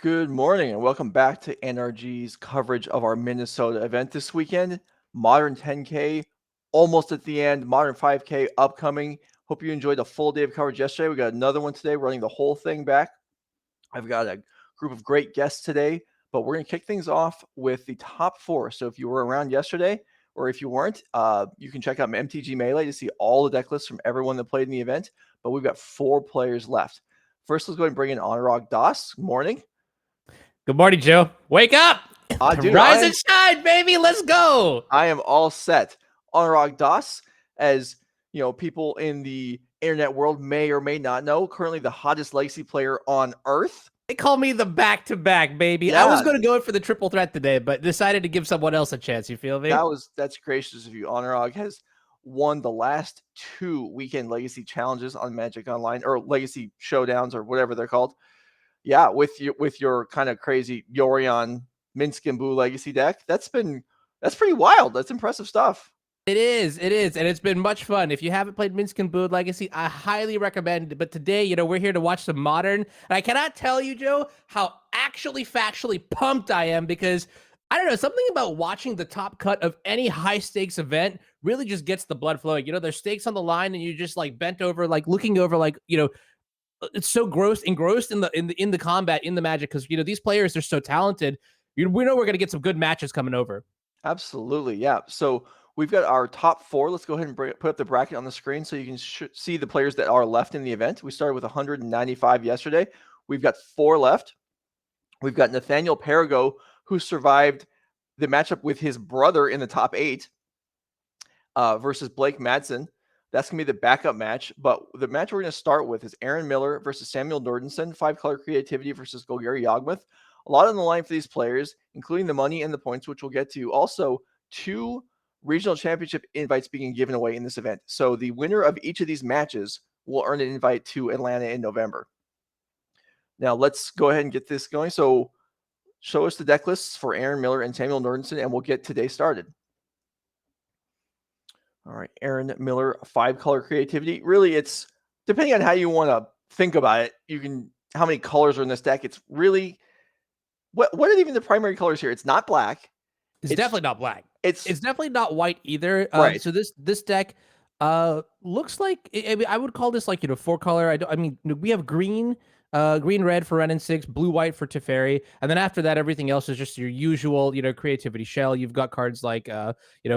Good morning and welcome back to NRG's coverage of our Minnesota event this weekend. Modern 10K almost at the end, Modern 5K upcoming. Hope you enjoyed a full day of coverage yesterday. We got another one today running the whole thing back. I've got a group of great guests today, but we're going to kick things off with the top four. So if you were around yesterday or if you weren't, you can check out MTG Melee to see all the deck lists from everyone that played in the event, but we've got 4 players left. First, let's go ahead and bring in Anurag Das. Morning. Good morning, Joe. Wake up! Dude, Rise and shine, baby. Let's go. I am all set. Anurag Das, as you know, people in the internet world may or may not know, currently the hottest legacy player on Earth. They call me the back-to-back, baby. Yeah. I was going to go for the triple threat today, but decided to give someone else a chance. You feel me? That's gracious of you. Anurag has won the last 2 weekend legacy challenges on Magic Online, or legacy showdowns, or whatever they're called. Yeah, with your kind of crazy Yorion Minsk and Boo legacy deck. That's pretty wild. That's impressive stuff. It is, and it's been much fun. If you haven't played Minsk and Boo Legacy, I highly recommend it. But today, we're here to watch some Modern, and I cannot tell you, Joe, how actually factually pumped I am, because I don't know, something about watching the top cut of any high stakes event really just gets the blood flowing. There's stakes on the line, and you're just like bent over, like looking over, like it's so engrossed in the combat, in the Magic, because these players are so talented. We know we're gonna get some good matches coming over. Absolutely, yeah. So we've got our top 4. Let's go ahead and put up the bracket on the screen so you can see the players that are left in the event. We started with 195 yesterday. We've got 4 left. We've got Nathaniel Perigo, who survived the matchup with his brother in the top 8 versus Blake Madsen. That's going to be the backup match. But the match we're going to start with is Aaron Miller versus Samuel Nordenson, 5-color creativity versus Golgari Yawgmoth. A lot on the line for these players, including the money and the points, which we'll get to. Also, 2 regional championship invites being given away in this event. So the winner of each of these matches will earn an invite to Atlanta in November. Now, let's go ahead and get this going. So show us the deck lists for Aaron Miller and Samuel Nordenson, and we'll get today started. All right, Aaron Miller, 5-color creativity. Really, it's depending on how you want to think about it. How many colors are in this deck? It's really, what are even the primary colors here? It's not black. It's definitely not black. It's definitely not white either. Right. So this deck looks like, I would call this like 4-color. We have green, red for Wrenn and Six, blue-white for Teferi, and then after that, everything else is just your usual, creativity shell. You've got cards like,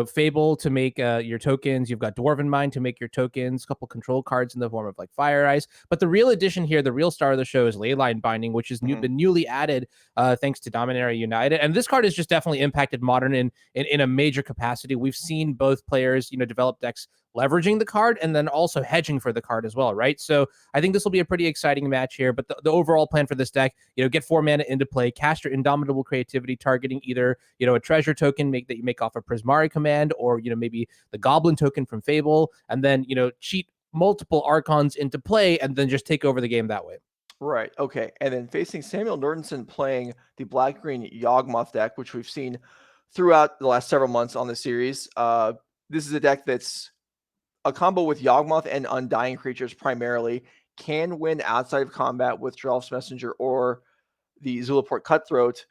Fable to make your tokens. You've got Dwarven Mine to make your tokens. A couple control cards in the form of like Fire Ice. But the real addition here, the real star of the show, is Leyline Binding, which has been newly added thanks to Dominaria United. And this card has just definitely impacted Modern in a major capacity. We've seen both players, develop decks leveraging the card and then also hedging for the card as well, right? So I think this will be a pretty exciting match here. But the overall plan for this deck, get 4 mana into play, cast your Indomitable Creativity, targeting either, a treasure token that you make off of Prismari Command, or, maybe the Goblin token from Fable, and then, cheat multiple Archons into play and then just take over the game that way. Right. Okay. And then facing Samuel Nordenson playing the black-green Yawgmoth deck, which we've seen throughout the last several months on the series. This is a deck that's a combo with Yawgmoth and Undying Creatures primarily, can win outside of combat with Drelf's Messenger or the Zulaport Cutthroat,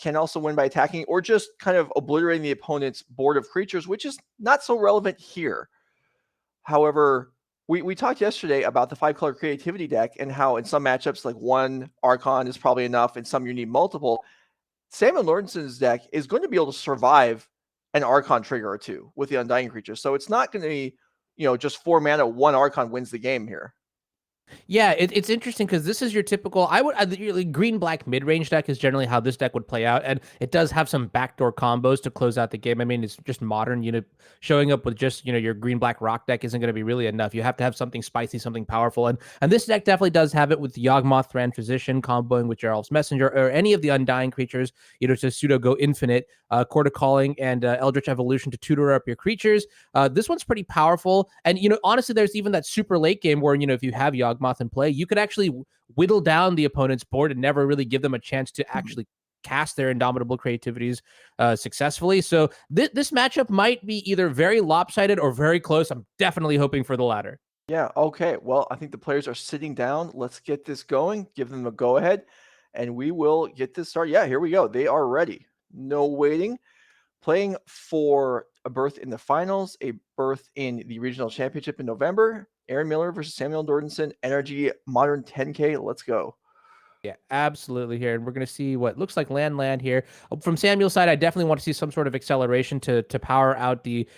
can also win by attacking or just kind of obliterating the opponent's board of creatures, which is not so relevant here. However, we talked yesterday about the 5-color creativity deck and how in some matchups, like 1 Archon is probably enough, and some you need multiple. Samuel Nordenson's deck is going to be able to survive an Archon trigger or 2 with the Undying Creatures. So it's not going to be, just 4 mana, 1 Archon wins the game here. Yeah, it's interesting because this is your typical, green-black mid-range deck is generally how this deck would play out, and it does have some backdoor combos to close out the game. I mean, it's just Modern, showing up with just, your green-black rock deck isn't going to be really enough. You have to have something spicy, something powerful, and this deck definitely does have it with the Yawgmoth Thran Physician comboing with Gerald's Messenger, or any of the Undying Creatures, to pseudo go infinite, Chord of Calling and Eldritch Evolution to tutor up your creatures. This one's pretty powerful, and, honestly, there's even that super late game where, if you have Yawgmoth in play, you could actually whittle down the opponent's board and never really give them a chance to actually cast their Indomitable Creativities successfully. So this matchup might be either very lopsided or very close. I'm definitely hoping for the latter. Yeah, okay. Well, I think the players are sitting down. Let's get this going. Give them a go-ahead. and we will get this started. Yeah, here we go. They are ready. No waiting. Playing for a berth in the finals, a berth in the regional championship in November. Aaron Miller versus Samuel Nordenson, NRG Modern 10K. Let's go. Yeah, absolutely here. And we're going to see what looks like land here. From Samuel's side, I definitely want to see some sort of acceleration to power out the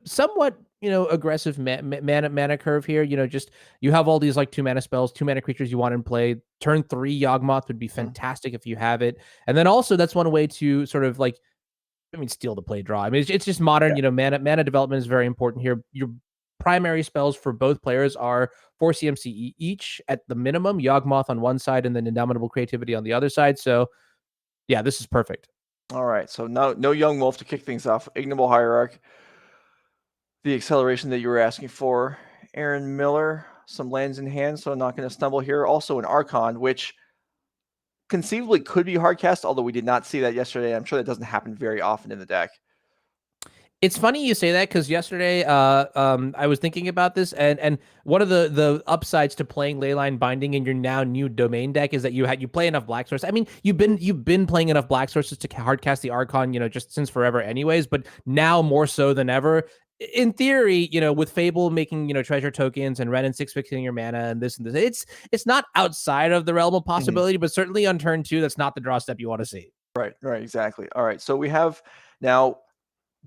somewhat, aggressive mana curve here. Just you have all these like 2 mana spells, 2 mana creatures you want in play. Turn 3 Yawgmoth would be fantastic if you have it. And then also that's one way to sort of like, steal the play draw. It's just modern, mana development is very important here. Your primary spells for both players are 4 CMC each at the minimum, Yawgmoth on one side and then Indomitable Creativity on the other side. So yeah, this is perfect. All right, so no Yawgmoth to kick things off. Ignoble Hierarch, the acceleration that you were asking for. Aaron Miller, some lands in hand, so not going to stumble here. Also an Archon, which conceivably could be hard cast, although we did not see that yesterday. I'm sure that doesn't happen very often in the deck. It's funny you say that because yesterday, I was thinking about this, and one of the upsides to playing Leyline Binding in your now new domain deck is that you play enough black source. You've been playing enough black sources to hardcast the Archon, just since forever, anyways. But now more so than ever. In theory, with Fable making treasure tokens and Wrenn and Six fixing your mana and this, it's not outside of the realm of possibility, but certainly on turn 2, that's not the draw step you want to see. Right, exactly. All right, so we have now.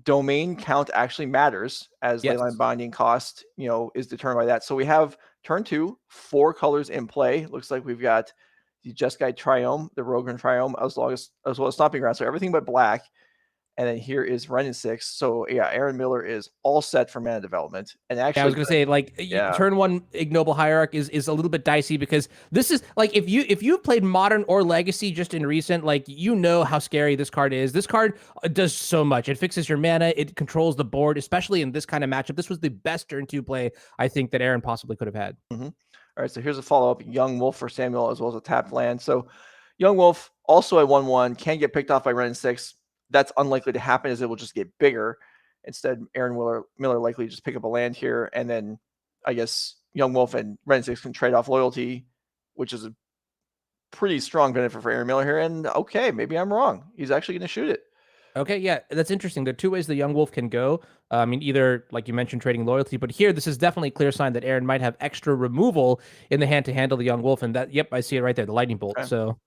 Domain count actually matters as Leyline Binding cost, is determined by that. So we have turn 2, 4 colors in play. Looks like we've got the Jeskai Triome, the Raugrin Triome, as well as Stomping Ground. So everything but black. And then here is Wrenn and Six. So yeah, Aaron Miller is all set for mana development. And actually, I was gonna say, turn 1 Ignoble Hierarch is a little bit dicey because this is like if you've played Modern or Legacy just in recent, how scary this card is. This card does so much. It fixes your mana. It controls the board, especially in this kind of matchup. This was the best turn 2 play I think that Aaron possibly could have had. All right, so here's a follow up: Yawgmoth for Samuel as well as a tapped land. So Yawgmoth also at 1/1 can get picked off by Wrenn and Six. That's unlikely to happen, as it will just get bigger. Instead, Aaron Miller likely just pick up a land here, and then I guess Yawgmoth and Wrenn and Six can trade off loyalty, which is a pretty strong benefit for Aaron Miller here. And okay, maybe I'm wrong. He's actually going to shoot it. Okay, yeah, that's interesting. There are 2 ways the Yawgmoth can go. Either, like you mentioned, trading loyalty, but here, this is definitely a clear sign that Aaron might have extra removal in the hand to handle the Yawgmoth, and that, yep, I see it right there, the lightning bolt. Okay. So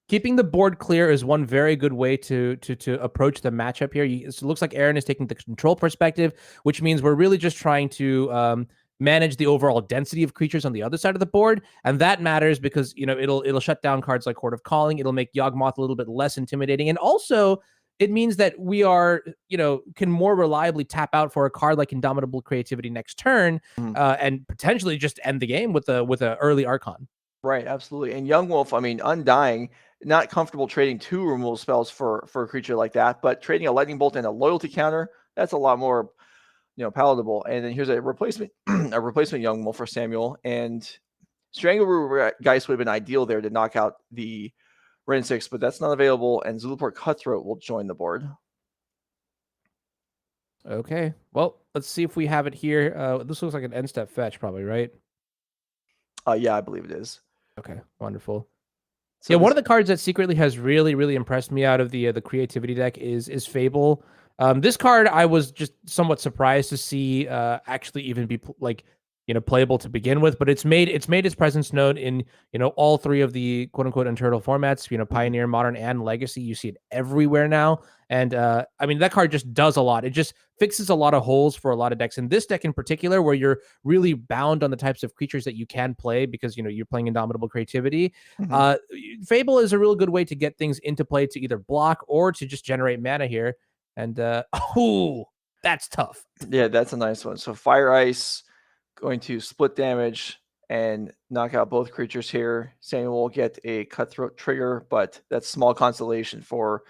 keeping the board clear is one very good way to approach the matchup here. It looks like Aaron is taking the control perspective, which means we're really just trying to manage the overall density of creatures on the other side of the board, and that matters because it'll shut down cards like Chord of Calling. It'll make Yawgmoth a little bit less intimidating, and also it means that we are, can more reliably tap out for a card like Indomitable Creativity next turn, and potentially just end the game with a early Archon. Right, absolutely. And Yawgmoth, Undying, not comfortable trading 2 removal spells for a creature like that, but trading a lightning bolt and a loyalty counter, that's a lot more, palatable. And then here's a replacement, Yawgmoth for Samuel, and Strangleroot Geist would have been ideal there to knock out the Wrenn and Six, but that's not available, and Zulaport Cutthroat will join the board. Okay, well, let's see if we have it here. This looks like an end step fetch, probably, right? Yeah, I believe it is. Okay, wonderful. So yeah, one of the cards that secretly has really, really impressed me out of the creativity deck is Fable. This card I was just somewhat surprised to see actually even be playable to begin with, but it's made its presence known in all 3 of the quote unquote Unturtle formats, Pioneer, Modern, and Legacy. You see it everywhere now, and that card just does a lot. It just fixes a lot of holes for a lot of decks. In this deck in particular, where you're really bound on the types of creatures that you can play because you're playing Indomitable Creativity, Fable is a real good way to get things into play to either block or to just generate mana here. And that's tough. Yeah, that's a nice one. So Fire Ice going to split damage and knock out both creatures here. Samuel will get a Cutthroat trigger, but that's small consolation for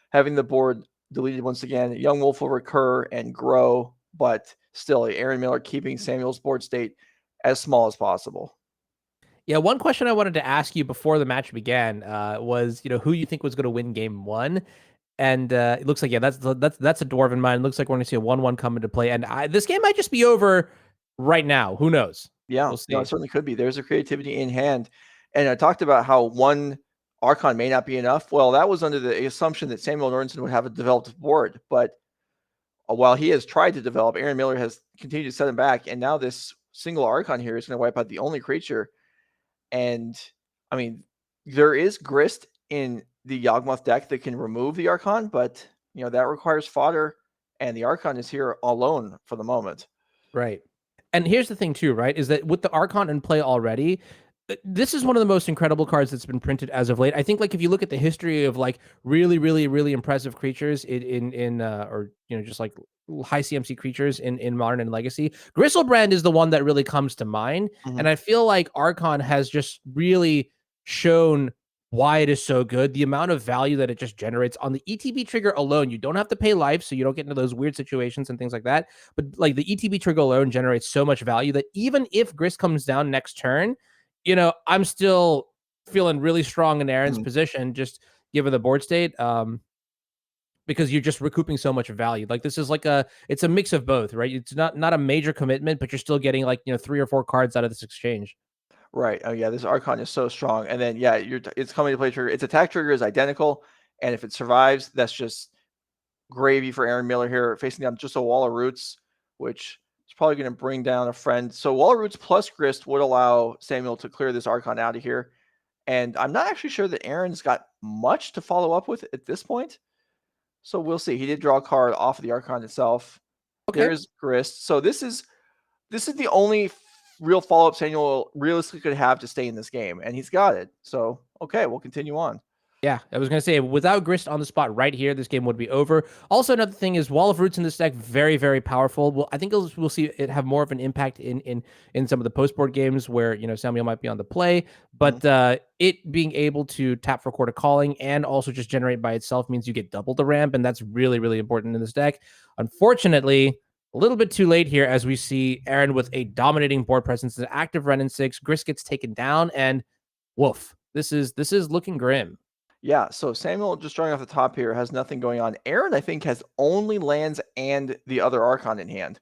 having the board deleted once again. Yawgmoth will recur and grow, but still, Aaron Miller keeping Samuel's board state as small as possible. Yeah, one question I wanted to ask you before the match began was, who you think was going to win game 1. And it looks like, yeah, that's a Dwarven Mine. It looks like we're going to see a 1/1 come into play. And this game might just be over right now. Who knows? Yeah, we'll see. No, it certainly could be. There's a creativity in hand. And I talked about how one Archon may not be enough. Well, that was under the assumption that Samuel Nordenson would have a developed board, but while he has tried to develop, Aaron Miller has continued to set him back, and now this single Archon here is going to wipe out the only creature. And I mean, there is Grist in the Yawgmoth deck that can remove the Archon, but that requires fodder, and the Archon is here alone for the moment. Right. And here's the thing too, right? Is that with the Archon in play already, this is one of the most incredible cards that's been printed as of late. I think, like, if you look at the history of like really, really, really impressive creatures in or just like high CMC creatures in Modern and Legacy, Gristlebrand is the one that really comes to mind. Mm-hmm. And I feel like Archon has just really shown why it is so good. The amount of value that it just generates on the ETB trigger alone. You don't have to pay life, so you don't get into those weird situations and things like that. But like the ETB trigger alone generates so much value that even if Grist comes down next turn, I'm still feeling really strong in Aaron's position, just given the board state. Because you're just recouping so much value. Like, this is like it's a mix of both, right? It's not a major commitment, but you're still getting like 3 or 4 cards out of this exchange. Right. Oh yeah, this Archon is so strong. And then it's coming to play trigger. Its attack trigger is identical, and if it survives, that's just gravy for Aaron Miller here, facing down just a Wall of Roots, which is probably going to bring down a friend. So Wall of Roots plus Grist would allow Samuel to clear this Archon out of here. And I'm not actually sure that Aaron's got much to follow up with at this point. So we'll see. He did draw a card off of the Archon itself. Okay. There's Grist. So this is the only real follow-up Samuel realistically could have to stay in this game, and he's got it. So, okay, we'll continue on. Yeah, I was going to say, without Grist on the spot right here, this game would be over. Also, another thing is Wall of Roots in this deck, very, very powerful. Well, I think we'll see it have more of an impact in some of the post-board games where, Samuel might be on the play. But it being able to tap for Chord of Calling and also just generate by itself means you get double the ramp, and that's really, really important in this deck. Unfortunately, a little bit too late here as we see Aaron with a dominating board presence, an active Wrenn and Six. Grist gets taken down, and woof. This is looking grim. Yeah, so Samuel, just drawing off the top here, has nothing going on. Aaron, I think, has only lands and the other Archon in hand.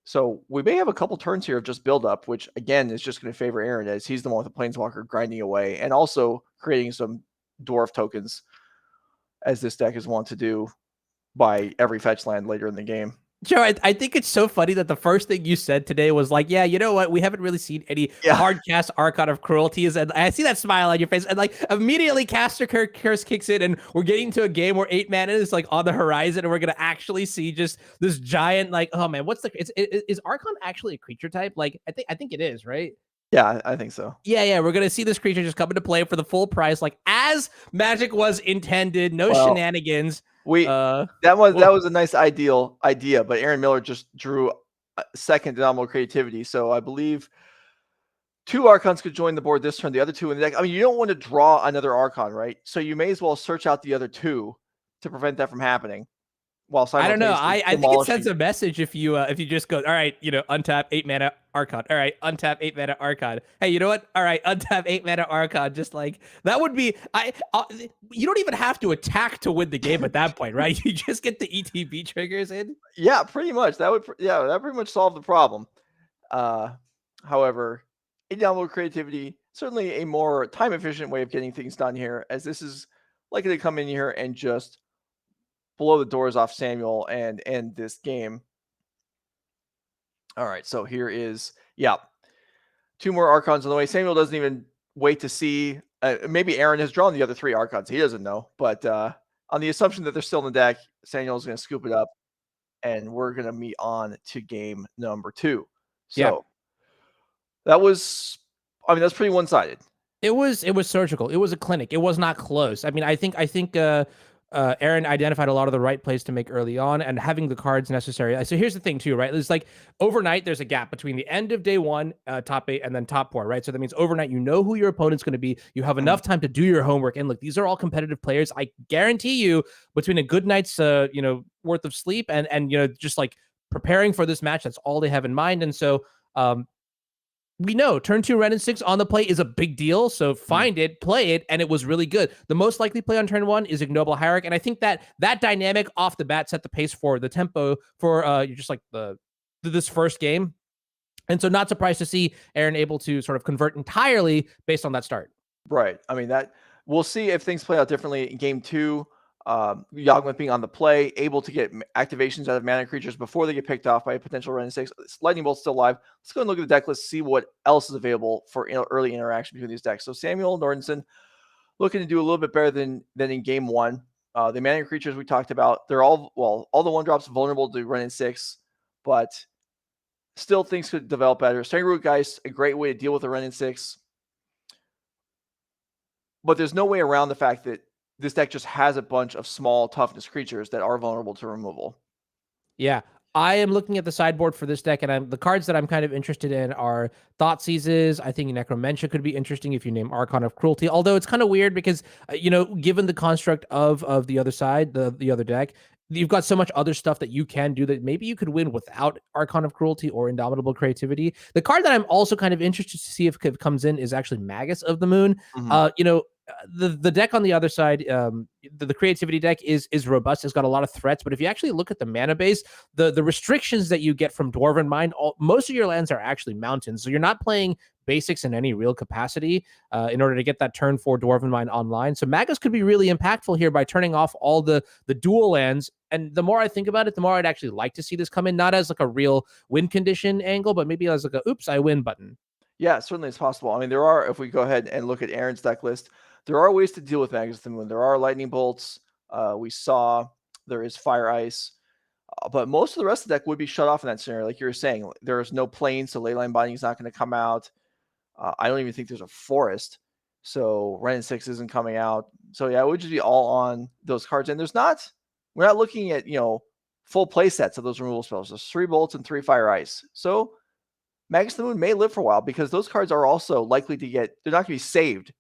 So we may have a couple turns here of just build up, which again is just going to favor Aaron, as he's the one with the Planeswalker grinding away and also creating some dwarf tokens, as this deck is wont to do by every fetch land later in the game. Joe, I think it's so funny that the first thing you said today was like, yeah, you know what? We haven't really seen any hard cast Archon of Cruelties. And I see that smile on your face. And like immediately Caster Curse kicks in and we're getting to a game where 8 mana is like on the horizon and we're going to actually see just this giant, like, oh man, is Archon actually a creature type? Like, I think it is, right? Yeah, I think so. Yeah, we're gonna see this creature just come into play for the full price, like as Magic was intended. No shenanigans. That was a nice idea, but Aaron Miller just drew a second Indomitable Creativity, so I believe 2 Archons could join the board this turn. The other 2 in the deck. I mean, you don't want to draw another Archon, right? So you may as well search out the other 2 to prevent that from happening. I don't know. I think it sends a message if you just go, all right, untap 8 mana Archon. All right, untap 8 mana Archon. Hey, you know what? All right, untap 8 mana Archon. Just like that would be. You don't even have to attack to win the game at that point, right? You just get the ETB triggers in. Yeah, pretty much. That pretty much solve the problem. However, Indomitable Creativity, certainly a more time efficient way of getting things done here, as this is likely to come in here and just blow the doors off Samuel and end this game. All right, so here is 2 more Archons on the way. Samuel doesn't even wait to see. Maybe Aaron has drawn the other 3 Archons. He doesn't know, but on the assumption that they're still in the deck, Samuel's going to scoop it up, and we're going to meet on to game number 2. So that's pretty one-sided. It was surgical. It was a clinic. It was not close. I mean, I think Aaron identified a lot of the right plays to make early on and having the cards necessary. So here's the thing too, right? It's like overnight, there's a gap between the end of day 1, top 8, and then top 4, right? So that means overnight, you know who your opponent's going to be. You have enough time to do your homework. And look, these are all competitive players. I guarantee you between a good night's, worth of sleep and just like preparing for this match, that's all they have in mind. And so, we know turn 2 Wrenn and Six on the play is a big deal. So find it, play it, and it was really good. The most likely play on turn 1 is Ignoble Hierarch. And I think that dynamic off the bat set the pace for the tempo for just like this first game. And so not surprised to see Aaron able to sort of convert entirely based on that start. Right. I mean, that we'll see if things play out differently in game 2. Yawgmoth being on the play, able to get activations out of mana creatures before they get picked off by a potential Wrenn and Six. Lightning Bolt's still live. Let's go and look at the deck list, see what else is available for early interaction between these decks. So Samuel Nordenson looking to do a little bit better than in game 1. The mana creatures we talked about, they're all the 1-drops vulnerable to Wrenn and Six, but still things could develop better. String Root Geist, a great way to deal with the Wrenn and Six. But there's no way around the fact that this deck just has a bunch of small toughness creatures that are vulnerable to removal. Yeah. I am looking at the sideboard for this deck, and the cards that I'm kind of interested in are Thoughtseizes. I think Necromentia could be interesting if you name Archon of Cruelty, although it's kind of weird because, given the construct of the other side, the other deck, you've got so much other stuff that you can do that maybe you could win without Archon of Cruelty or Indomitable Creativity. The card that I'm also kind of interested to see if it comes in is actually Magus of the Moon. The deck on the other side, the creativity deck is robust. It's got a lot of threats, but if you actually look at the mana base, the restrictions that you get from Dwarven Mine, most of your lands are actually mountains, so you're not playing basics in any real capacity in order to get that turn 4 Dwarven Mine online. So Magus could be really impactful here by turning off all the dual lands. And the more I think about it, the more I'd actually like to see this come in, not as like a real win condition angle, but maybe as like a oops, I win button. Yeah, certainly it's possible. I mean, there are, if we go ahead and look at Aaron's deck list, there are ways to deal with Magus of the Moon. There are lightning bolts. We saw there is fire ice, but most of the rest of the deck would be shut off in that scenario. Like you were saying, there is no plane, so Leyline Binding is not going to come out. I don't even think there's a forest, so Wrenn and Six isn't coming out. So yeah, it would just be all on those cards. And we're not looking at full play sets of those removal spells. There's 3 bolts and 3 fire ice. So Magus of the Moon may live for a while because those cards are also likely to they're not going to be saved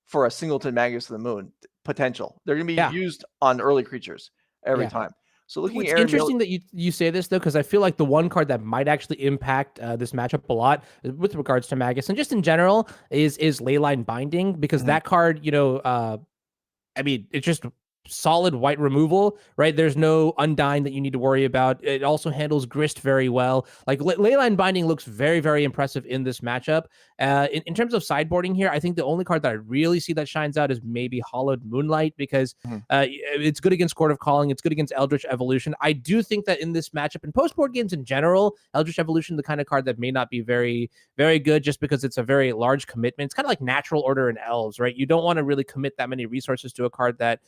for a singleton Magus of the Moon potential. They're going to be used on early creatures every time. So looking at interesting that you say this though, because I feel like the one card that might actually impact this matchup a lot with regards to Magus and just in general is Leyline Binding, because that card, it's just solid white removal, right? There's no undying that you need to worry about. It also handles Grist very well. Like Leyline Binding looks very, very impressive in this matchup. In terms of sideboarding here, I think the only card that I really see that shines out is maybe Hallowed Moonlight, because it's good against Chord of Calling. It's good against Eldritch Evolution. I do think that in this matchup, in post-board games in general, Eldritch Evolution, the kind of card that may not be very, very good just because it's a very large commitment. It's kind of like Natural Order and Elves, right? You don't want to really commit that many resources to a card that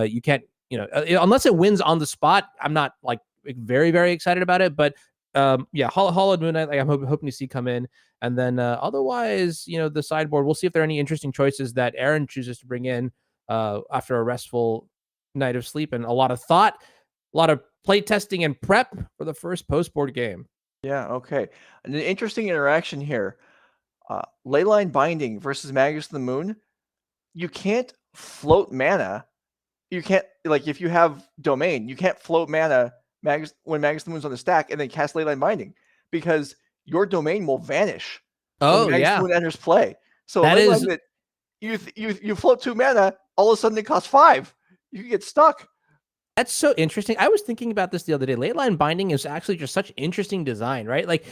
you can't, unless it wins on the spot. I'm not like very, very excited about it, but Hallowed Moonlight, I'm hoping to see come in. And then otherwise, the sideboard, we'll see if there are any interesting choices that Aaron chooses to bring in after a restful night of sleep and a lot of thought, a lot of play testing and prep for the first post-board game. Yeah, okay. An interesting interaction here. Leyline Binding versus Magus of the Moon. You can't float mana. You can't, like, if you have Domain, you can't float mana when Magus of the Moon's on the stack and then cast Leyline Binding, because your Domain will vanish when Magus of the Moon enters play. So that is that you float 2 mana, all of a sudden it costs 5. You can get stuck. That's so interesting. I was thinking about this the other day. Leyline Binding is actually just such interesting design, right? Like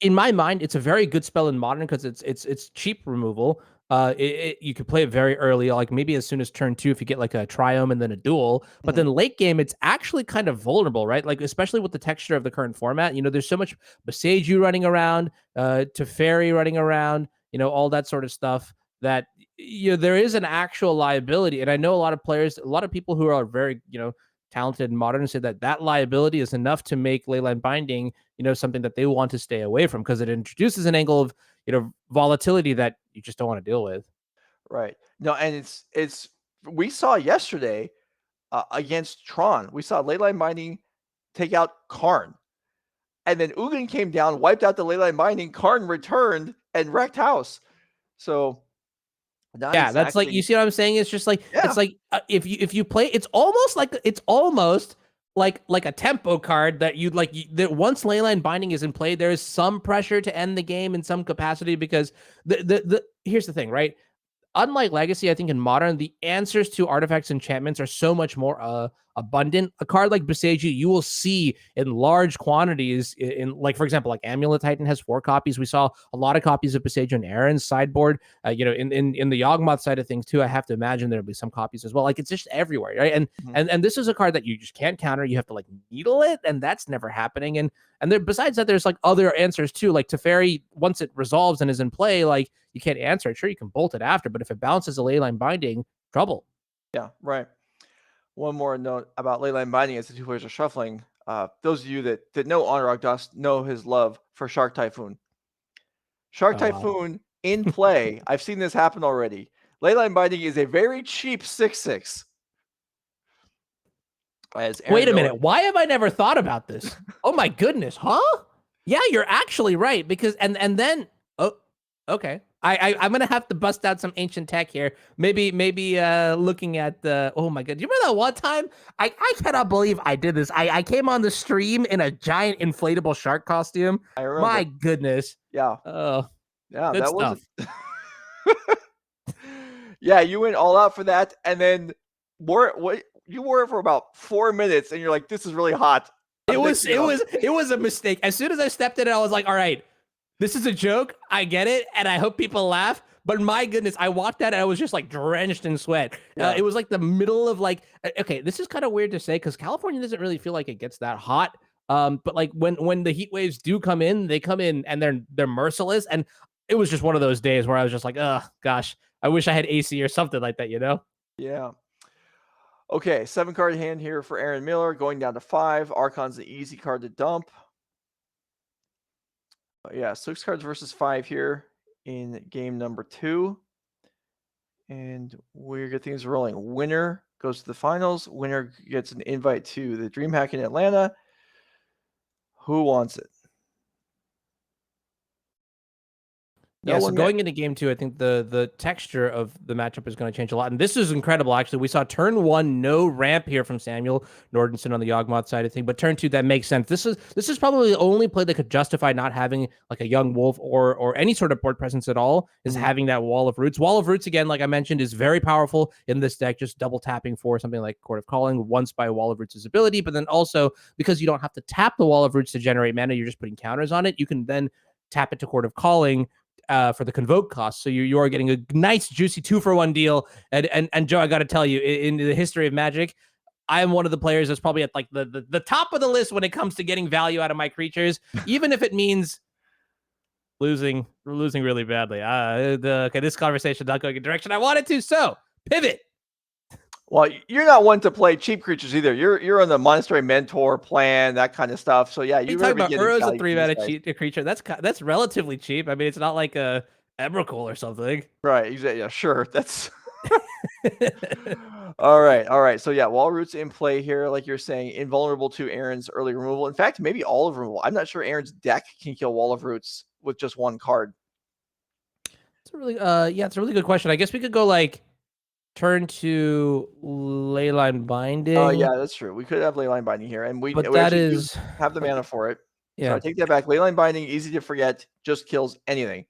in my mind, it's a very good spell in Modern because it's cheap removal. You could play it very early, like maybe as soon as turn 2 if you get like a Triome and then a duel. But then late game, it's actually kind of vulnerable, right? Like especially with the texture of the current format. There's so much Boseiju running around, Teferi running around, all that sort of stuff that there is an actual liability. And I know a lot of players, a lot of people who are very talented in Modern say that liability is enough to make Leyline Binding something that they want to stay away from, because it introduces an angle of volatility that you just don't want to deal with. Right. No, and it's we saw yesterday against Tron, we saw Leyline Binding take out Karn, and then Ugin came down, wiped out the Leyline Binding. Karn returned and wrecked house. So that's like, you see what I'm saying? It's just like it's like if you play, it's almost like a tempo card that you'd like. That once Leyline Binding is in play, there is some pressure to end the game in some capacity, because here's the thing, right? Unlike Legacy, I think in Modern, the answers to artifacts, enchantments are so much more abundant. A card like Boseiju, you will see in large quantities. In like, for example, like Amulet Titan has 4 copies. We saw a lot of copies of Boseiju in Aaron's sideboard. In the Yawgmoth side of things too, I have to imagine there'll be some copies as well. Like, it's just everywhere, right? And this is a card that you just can't counter. You have to like needle it, and that's never happening. And there, besides that, there's like other answers too. Like Teferi, once it resolves and is in play, like you can't answer it. Sure, you can bolt it after, but if it bounces a Leyline Binding, trouble. Yeah, right. One more note about Leyline Binding as the 2 players are shuffling. Those of you that know Honorog Dust know his love for Shark Typhoon. Shark Typhoon in play. I've seen this happen already. Leyline Binding is a very cheap 6/6. Wait a minute. Why have I never thought about this? Oh my goodness, huh? Yeah, you're actually right, because and then okay. I'm gonna have to bust out some ancient tech here. Maybe looking at the oh my god. Do you remember that one time? I cannot believe I did this. I came on the stream in a giant inflatable shark costume. I remember. My goodness. Yeah. Oh yeah, that stuff. Yeah, you went all out for that, and then you wore it for about 4 minutes, and you're like, this is really hot. It was a mistake. As soon as I stepped in it, I was like, all right, this is a joke. I get it, and I hope people laugh. But my goodness, I walked that and I was just like drenched in sweat. Yeah. It was like the middle of like, okay, this is kind of weird to say because California doesn't really feel like it gets that hot. But like when the heat waves do come in, they come in and they're merciless. And it was just one of those days where I was just like, oh gosh, I wish I had AC or something like that, you know? Yeah. Okay, 7-card hand here for Aaron Miller, going down to 5. Archon's the easy card to dump. Yeah, 6 cards versus 5 here in game number 2. And we're get things rolling. Winner goes to the finals. Winner gets an invite to the DreamHack in Atlanta. Who wants it? So going into game 2, I think the texture of the matchup is going to change a lot. And this is incredible, actually. We saw turn 1, no ramp here from Samuel Nordenson on the Yawgmoth side of things. But turn 2, that makes sense. This is probably the only play that could justify not having like a Young Wolf or any sort of board presence at all, is having that Wall of Roots. Wall of Roots, again, like I mentioned, is very powerful in this deck, just double tapping for something like Chord of Calling once by Wall of Roots' ability. But then also, because you don't have to tap the Wall of Roots to generate mana, you're just putting counters on it. You can then tap it to Chord of Calling for the convoke cost. So you are getting a nice juicy 2-for-1 deal. And Joe, I got to tell you, in the history of Magic, I am one of the players that's probably at like the top of the list when it comes to getting value out of my creatures, even if it means losing really badly. Okay, this conversation not going in the direction I wanted to. So pivot. Well, you're not one to play cheap creatures either. You're on the Monastery Mentor plan, that kind of stuff. So yeah, you talking about Uro's a 3-mana cheap creature. That's relatively cheap. I mean, it's not like a Emrakul or something. Right. Exactly. Yeah, sure. That's all right. So yeah, Wall Roots in play here, like you're saying, invulnerable to Aaron's early removal. In fact, maybe all of removal. I'm not sure Aaron's deck can kill Wall of Roots with just one card. It's a really it's a really good question. I guess we could go like turn to Leyline Binding. Oh yeah, that's true. We could have Leyline Binding here, and we have the mana for it. Yeah, so I take that back. Leyline Binding, easy to forget, just kills anything.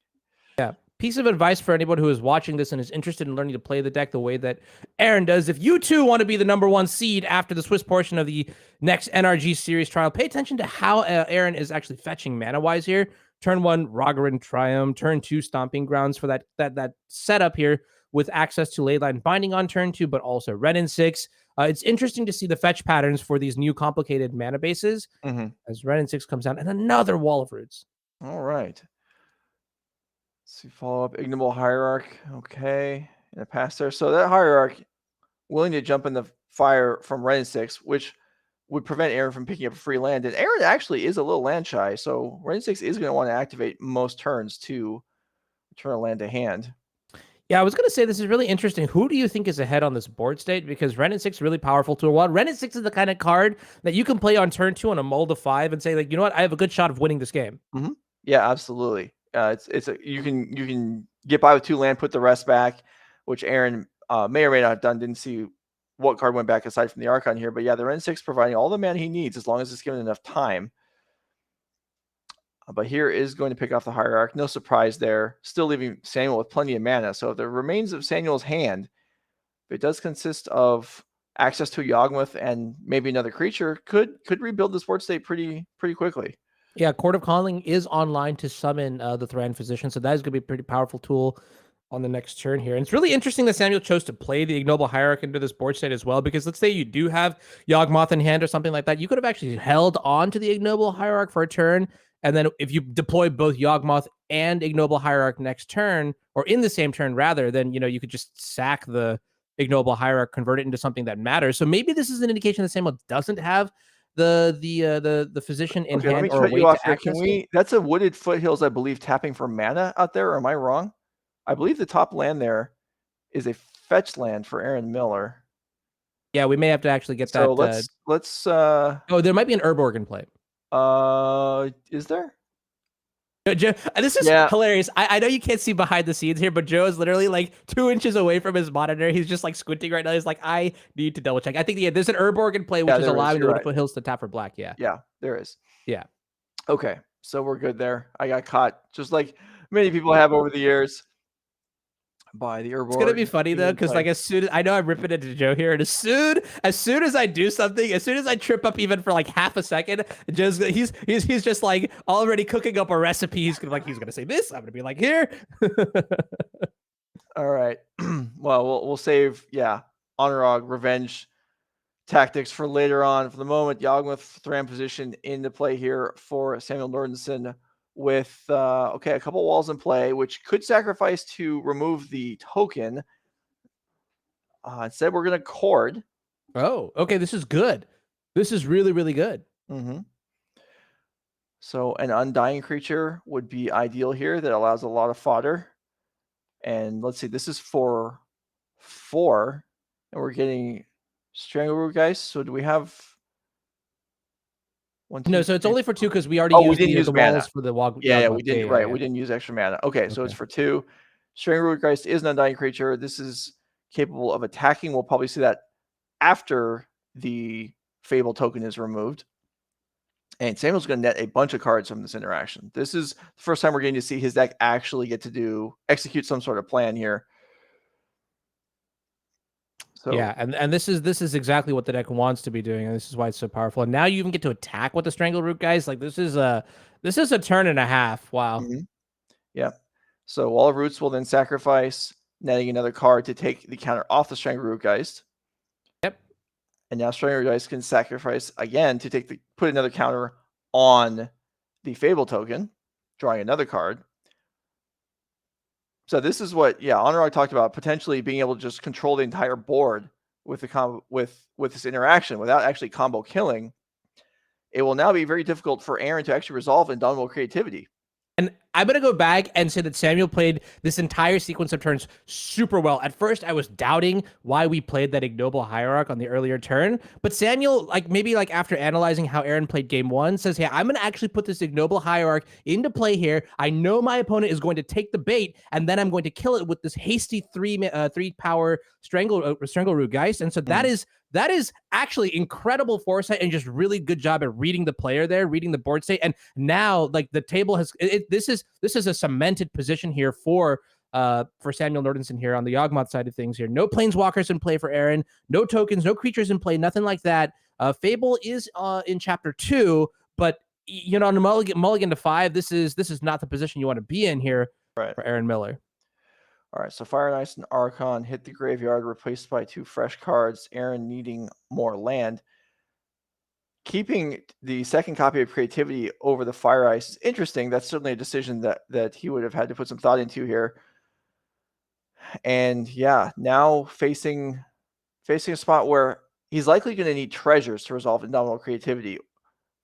Yeah. Piece of advice for anyone who is watching this and is interested in learning to play the deck the way that Aaron does. If you too want to be the #1 seed after the Swiss portion of the next NRG series trial, pay attention to how Aaron is actually fetching mana-wise here. Turn 1, Raugrin Triome. Turn 2, Stomping Grounds for that setup here, with access to Leyline Binding on turn 2, but also Wrenn and Six. It's interesting to see the fetch patterns for these new complicated mana bases as Wrenn and Six comes down, and another Wall of Roots. All right. Let's see, follow up, Ignoble Hierarch. Okay, in the past there. So that Hierarch willing to jump in the fire from Wrenn and Six, which would prevent Aaron from picking up free land. And Aaron actually is a little land shy, so Wrenn and Six is going to want to activate most turns to return a land to hand. Yeah, I was going to say this is really interesting. Who do you think is ahead on this board state? Because Wrenn and Six is really powerful tool. Well, Wrenn and Six is the kind of card that you can play on turn 2 on a mold of 5 and say, like, you know what, I have a good shot of winning this game. Yeah, absolutely. You can get by with 2 land, put the rest back, which Aaron may or may not have done. Didn't see what card went back aside from the Archon here, but yeah, the Wrenn and Six providing all the mana he needs as long as it's given enough time. But here is going to pick off the Hierarch. No surprise there. Still leaving Samuel with plenty of mana. So if the remains of Samuel's hand, if it does consist of access to a Yawgmoth and maybe another creature could rebuild this board state pretty quickly. Yeah, Chord of Calling is online to summon the Thran Physician, so that is going to be a pretty powerful tool on the next turn here. And it's really interesting that Samuel chose to play the Ignoble Hierarch into this board state as well, because let's say you do have Yawgmoth in hand or something like that, you could have actually held on to the Ignoble Hierarch for a turn, and then if you deploy both Yawgmoth and Ignoble Hierarch next turn, or in the same turn rather, then you could just sack the Ignoble Hierarch, convert it into something that matters. So maybe this is an indication that Samuel doesn't have the physician in Okay, let hand me or a cut way you off to here. access Can it. we? That's a Wooded Foothills, I believe, tapping for mana out there. Or am I wrong? I believe the top land there is a fetch land for Aaron Miller. Yeah, we may have to actually get So that. let's. Oh, there might be an Herb Organ play. Is there? Joe, this is hilarious. I know you can't see behind the scenes here, but Joe is literally like 2 inches away from his monitor. He's just like squinting right now. He's like, I need to double check. I think there's an Herb Organ play, which is allowing the Wooded Foothills to tap for black. Yeah, there is. Yeah. Okay, so we're good there. I got caught, just like many people have over the years, by the Herb Organ. It's gonna be funny though, because like as soon as I know I'm ripping into Joe here, and as soon as I do something, as soon as I trip up even for like half a second, Joe's he's just like already cooking up a recipe. He's gonna say this. I'm gonna be like here. All right. Well, we'll save Honorog revenge tactics for later on. For the moment, Yawgmoth Thran position into play here for Samuel Nordenson with a couple walls in play, which could sacrifice to remove the token. Instead, we're going to Chord. Oh, okay. This is good. This is really, really good. Mm-hmm. So an Undying creature would be ideal here that allows a lot of fodder. And let's see, this is for 4, and we're getting Strangleroot Geist. So do we have one? No, so it's only for 2 because we already used the walls for the Wog. Yeah, we didn't. Right, we didn't use extra mana. Okay, so it's for 2. Strangleroot Geist is an Undying creature. This is capable of attacking. We'll probably see that after the Fable token is removed. And Samuel's going to net a bunch of cards from this interaction. This is the first time we're getting to see his deck actually get to execute some sort of plan here. So yeah, and this is exactly what the deck wants to be doing, and this is why it's so powerful. And now you even get to attack with the Strangleroot, guys. Like this is a turn and a half. Wow. Mm-hmm. Yeah. So Wall of Roots will then sacrifice, netting another card to take the counter off the Strangleroot Geist. Yep. And now Strangleroot Geist can sacrifice again to put another counter on the Fable token, drawing another card. So this is what Honorog talked about, potentially being able to just control the entire board with the with this interaction without actually combo killing. It will now be very difficult for Aaron to actually resolve Indomitable Creativity. And I'm going to go back and say that Samuel played this entire sequence of turns super well. At first, I was doubting why we played that Ignoble Hierarch on the earlier turn. But Samuel, maybe after analyzing how Aaron played game 1, says, hey, I'm going to actually put this Ignoble Hierarch into play here. I know my opponent is going to take the bait, and then I'm going to kill it with this hasty 3-power Strangleroot Geist. And so that is actually incredible foresight and just really good job at reading the player there, reading the board state. And now the table has this is a cemented position here for Samuel Nordenson here on the Yawgmoth side of things here. No planeswalkers in play for Aaron, no tokens, no creatures in play, nothing like that. Fable is in chapter 2, but on the mulligan to 5, this is not the position you want to be in here for Aaron Miller. All right, so Fire and Ice and Archon hit the graveyard, replaced by 2 fresh cards. Aaron needing more land. Keeping the second copy of Creativity over the Fire Ice is interesting. That's certainly a decision that he would have had to put some thought into here. And now facing a spot where he's likely going to need treasures to resolve Indomitable Creativity,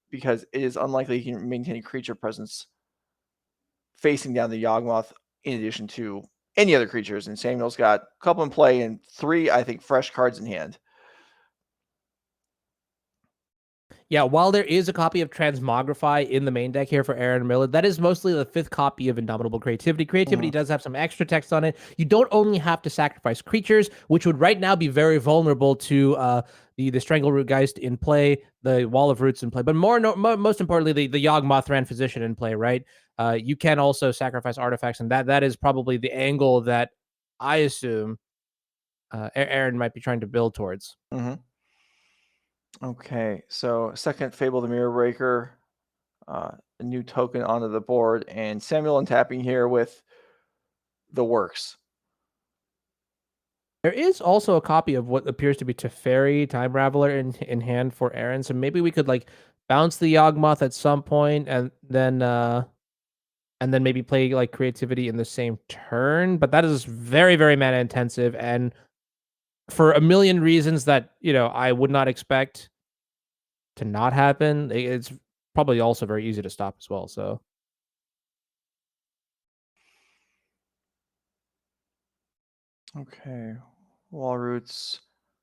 because it is unlikely he can maintain creature presence facing down the Yawgmoth in addition to any other creatures. And Samuel's got a couple in play and 3, I think, fresh cards in hand. Yeah, while there is a copy of Transmogrify in the main deck here for Aaron Miller, that is mostly the 5th copy of Indomitable Creativity. Creativity does have some extra text on it. You don't only have to sacrifice creatures, which would right now be very vulnerable to the Strangleroot Geist in play, the Wall of Roots in play, but most importantly, the Yawgmoth Thran Physician in play, right? You can also sacrifice artifacts, and that is probably the angle that I assume Aaron might be trying to build towards. Okay, so second Fable the Mirror Breaker, a new token onto the board, and Samuel untapping here with the works. There is also a copy of what appears to be Teferi, Time Raveler in hand for Aaron, so maybe we could like bounce the Yawgmoth at some point, and then maybe play like Creativity in the same turn. But that is very, very mana intensive, and for a million reasons that I would not expect to not happen. It's probably also very easy to stop as well. So okay, Wall Roots,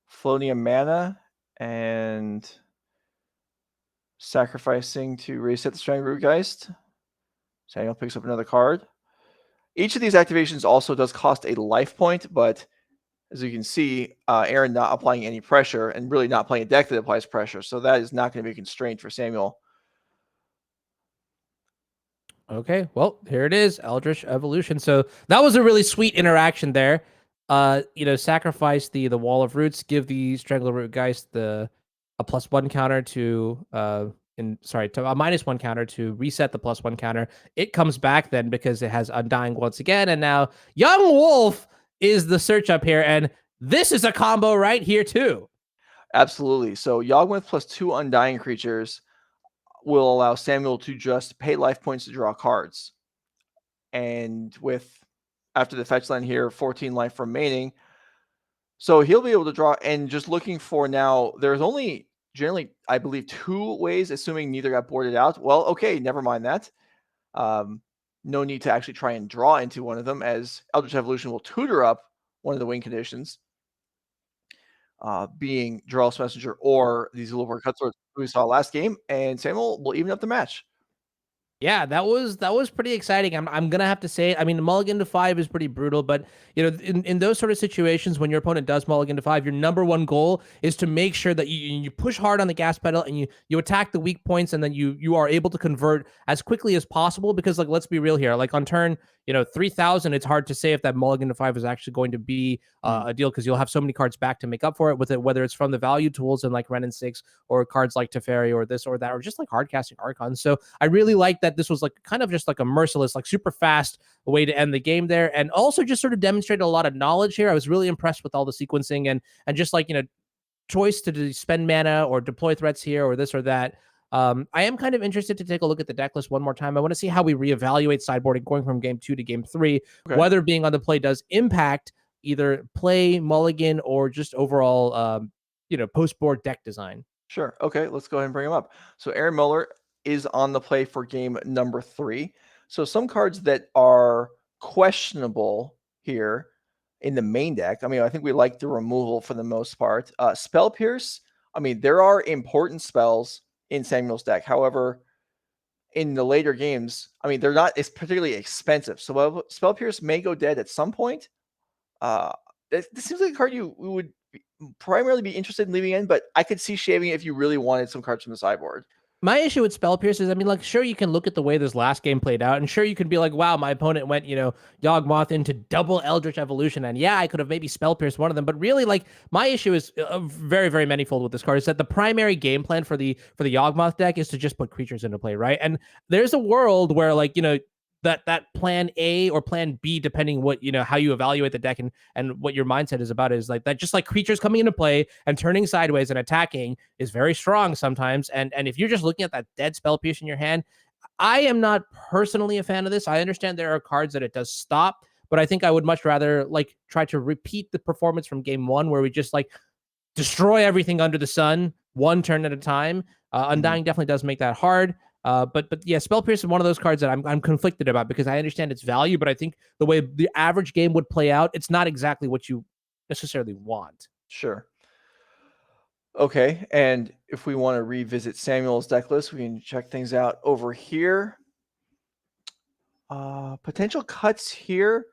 floating a mana and sacrificing to reset the Strangleroot Geist. Samuel picks up another card. Each of these activations also does cost a life point, but as you can see, Aaron not applying any pressure and really not playing a deck that applies pressure. So that is not going to be a constraint for Samuel. okay, well, here it is, Eldritch Evolution. So that was a really sweet interaction there. Sacrifice the Wall of Roots, give the Strangleroot Geist a +1 counter to to a -1 counter to reset the +1 counter. It comes back then because it has Undying once again, and now Young Wolf is the search up here, and this is a combo right here too. Absolutely. So Yawgmoth plus 2 Undying creatures will allow Samuel to just pay life points to draw cards. And with, after the fetch land here, 14 life remaining. So he'll be able to draw, and just looking for now, there's only generally, I believe, 2 ways, assuming neither got boarded out. Well, okay, never mind that. No need to actually try and draw into one of them, as Eldritch Evolution will tutor up one of the win conditions, being Drell's Messenger or these Zulaport Cutswords we saw last game, and Samuel will even up the match. Yeah, that was pretty exciting. I'm gonna have to say, I mean, the mulligan to 5 is pretty brutal, but in those sort of situations when your opponent does mulligan to 5, your number one goal is to make sure that you push hard on the gas pedal and you attack the weak points, and then you are able to convert as quickly as possible. Because like, let's be real here, like on turn 3000, it's hard to say if that mulligan to 5 is actually going to be a deal, because you'll have so many cards back to make up for it with it, whether it's from the value tools and like Wrenn and Six, or cards like Teferi, or this or that, or just like hard casting Archon. So I really like that this was like kind of just like a merciless, like super fast way to end the game there, and also just sort of demonstrated a lot of knowledge here. I was really impressed with all the sequencing and just like choice to spend mana or deploy threats here or this or that. I am kind of interested to take a look at the deck list one more time. I want to see how we reevaluate sideboarding going from game 2 to game 3, Okay. whether being on the play does impact either play, mulligan, or just overall, post-board deck design. Sure. Okay, let's go ahead and bring him up. So Aaron Muller is on the play for game number 3. So some cards that are questionable here in the main deck. I mean, I think we like the removal for the most part. Spell Pierce. I mean, there are important spells in Samuel's deck. However, in the later games, I mean, they're not as particularly expensive. So Spell Pierce may go dead at some point. This seems like a card you would primarily be interested in leaving in, but I could see shaving it if you really wanted some cards from the sideboard. My issue with Spell Pierce is, I mean, like, sure, you can look at the way this last game played out, and sure, you can be like, wow, my opponent went, Yawgmoth into double Eldritch Evolution, and yeah, I could have maybe Spell Pierced one of them, but really, like, my issue is very, very manifold with this card, is that the primary game plan for the Yawgmoth deck is to just put creatures into play, right? And there's a world where, like, that plan A or plan B, depending what how you evaluate the deck and what your mindset is about, is like that, just like creatures coming into play and turning sideways and attacking is very strong sometimes. And if you're just looking at that dead Spell Pierce in your hand, I am not personally a fan of this. I understand there are cards that it does stop, but I think I would much rather like try to repeat the performance from game 1, where we just like destroy everything under the sun one turn at a time. Undying definitely does make that hard. But yeah, Spell Pierce is one of those cards that I'm conflicted about, because I understand its value, but I think the way the average game would play out, it's not exactly what you necessarily want. Sure. Okay, and if we want to revisit Samuel's deck list, we can check things out over here. Potential cuts here.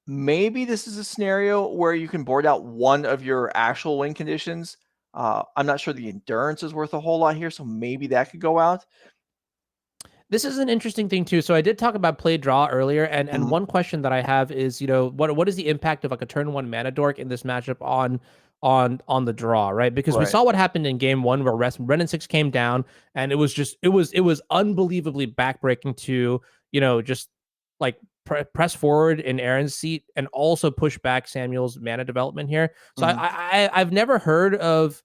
Maybe this is a scenario where you can board out one of your actual win conditions. I'm not sure the endurance is worth a whole lot here, so maybe that could go out. This is an interesting thing too. So I did talk about play draw earlier, and one question that I have is, what is the impact of like a turn 1 mana dork in this matchup on the draw, right? Because we Right. saw what happened in game 1 where Wrenn and Six came down, and it was unbelievably backbreaking to, just like press forward in Aaron's seat and also push back Samuel's mana development here. So Mhm. I've never heard of.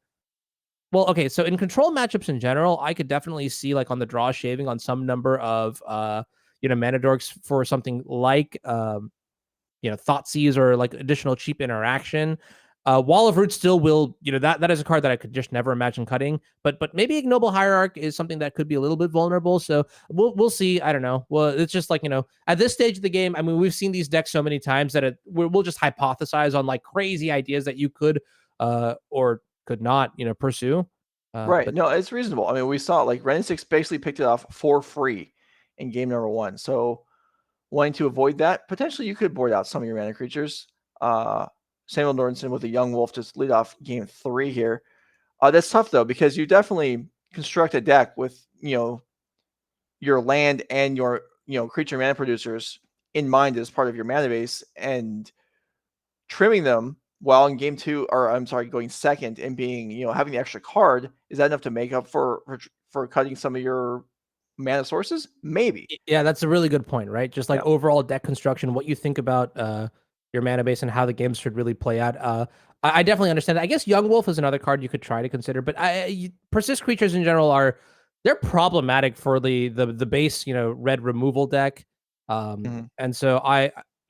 Well, okay, so in control matchups in general, I could definitely see like on the draw shaving on some number of mana dorks for something like Thoughtseize or like additional cheap interaction. Wall of Roots still will, that is a card that I could just never imagine cutting. But maybe Ignoble Hierarch is something that could be a little bit vulnerable. So we'll see. I don't know. Well, it's just like, at this stage of the game, I mean, we've seen these decks so many times that we'll just hypothesize on like crazy ideas that you could or could not, pursue. Right. But No, it's reasonable. I mean, we saw like Wrenn and Six basically picked it off for free in game number 1. So wanting to avoid that, potentially you could board out some of your mana creatures. Samuel Nordenson with a Yawgmoth just lead off game 3 here. That's tough though, because you definitely construct a deck with, your land and your, creature mana producers in mind as part of your mana base, and trimming them while in game 2, or I'm sorry, going second and being, having the extra card, is that enough to make up for cutting some of your mana sources? Maybe. yeah, that's a really good point, right? Just like Yeah. overall deck construction, what you think about your mana base and how the games should really play out. I definitely understand that. I guess Yawgmoth is another card you could try to consider, but persist creatures in general they're problematic for the base, red removal deck. Mhm. And so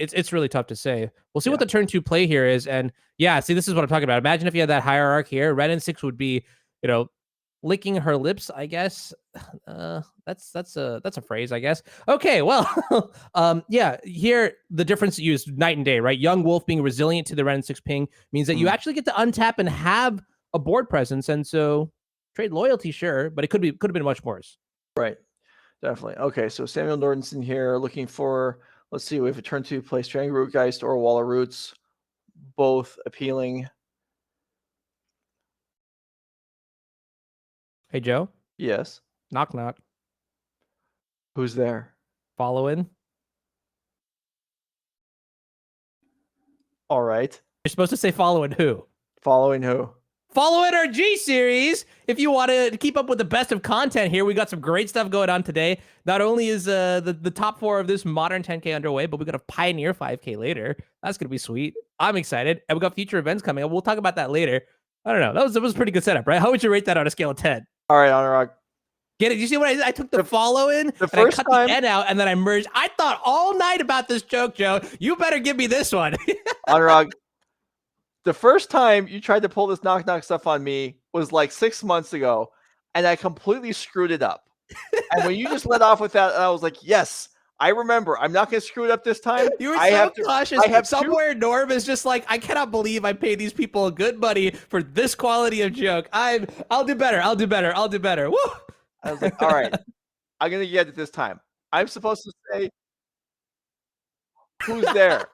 it's really tough to say. We'll see Yeah. what the turn 2 play here is, and yeah, see, this is what I'm talking about. Imagine if you had that hierarchy here, Wrenn and Six would be, licking her lips, I guess. That's a phrase, I guess. Okay, well, yeah, here the difference is night and day, right? Young Wolf being resilient to the Wrenn and Six ping means that you Mhm. actually get to untap and have a board presence, and so trade loyalty, sure, but it could have been much worse. Right. Definitely. Okay, so Samuel Nordenson here looking for, let's see, we have a turn 2 play Stranglerootgeist or Wall of Roots, both appealing. Hey, Joe, Yes. knock knock, Who's there? follow in. All right. You're supposed to say follow in who? Following who? Follow in our G series if you want to keep up with the best of content here. We got some great stuff going on today. Not only is the top 4 of this modern 10K underway, but we got a Pioneer 5K later. That's gonna be sweet. I'm excited, and we got future events coming up. We'll talk about that later. I don't know. That was a pretty good setup, right? How would you rate that on a scale of 10? All right, Anurag. Get it? You see what I did? I took the follow in The and I first cut time, the N out and then I merged. I thought all night about this joke, Joe. You better give me this one. Anurag, the first time you tried to pull this knock knock stuff on me was like 6 months ago, and I completely screwed it up. And when you just let off with that, I was like, yes, I remember. I'm not going to screw it up this time. You were I so have to, cautious. I have Somewhere Norm is just like, I cannot believe I paid these people good money for this quality of joke. I'll do better. I'll do better. I'll do better. Woo! I was like, all right, I'm going to get it this time. I'm supposed to say, who's there?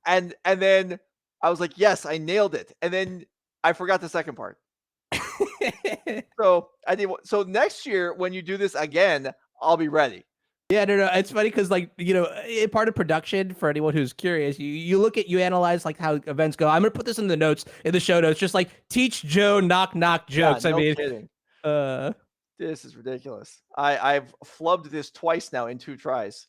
And then I was like, yes, I nailed it. And then I forgot the second part. So I did. So next year when you do this again, I'll be ready. Yeah, no. It's funny because, like, part of production, for anyone who's curious, you analyze like how events go. I'm gonna put this in the notes, in the show notes, just like teach Joe knock knock jokes. Yeah, no I mean, kidding. uh, This is ridiculous. I've flubbed this twice now in 2 tries.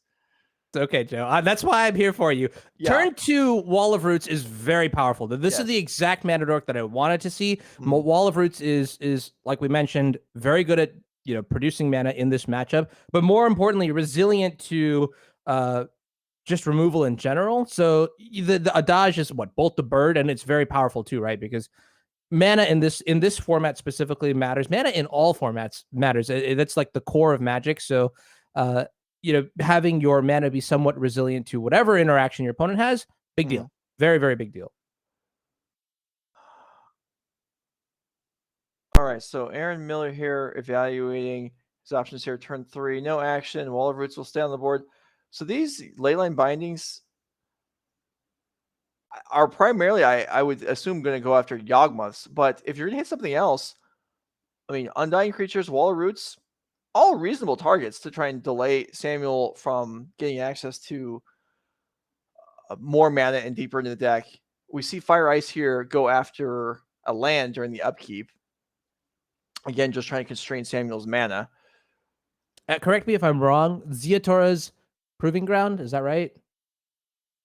okay, Joe. That's why I'm here for you. Yeah. Turn 2 Wall of Roots is very powerful. This Yes. is the exact mana dork that I wanted to see. Mhm. Wall of Roots is like we mentioned, very good at producing mana in this matchup, but more importantly, resilient to just removal in general. So the adage is what, Bolt the Bird, and it's very powerful too, right? Because mana in this format specifically matters. Mana in all formats matters. That's like the core of Magic. So having your mana be somewhat resilient to whatever interaction your opponent has, big deal. Very, very big deal. All right, so Aaron Miller here evaluating his options here. Turn 3, no action. Wall of Roots will stay on the board. So these Leyline Bindings are primarily, I would assume, going to go after Yawgmoths. But if you're going to hit something else, I mean, Undying Creatures, Wall of Roots, all reasonable targets to try and delay Samuel from getting access to more mana and deeper into the deck. We see Fire Ice here go after a land during the upkeep. Again, just trying to constrain Samuel's mana. Correct me if I'm wrong. Ziatora's Proving Ground, is that right?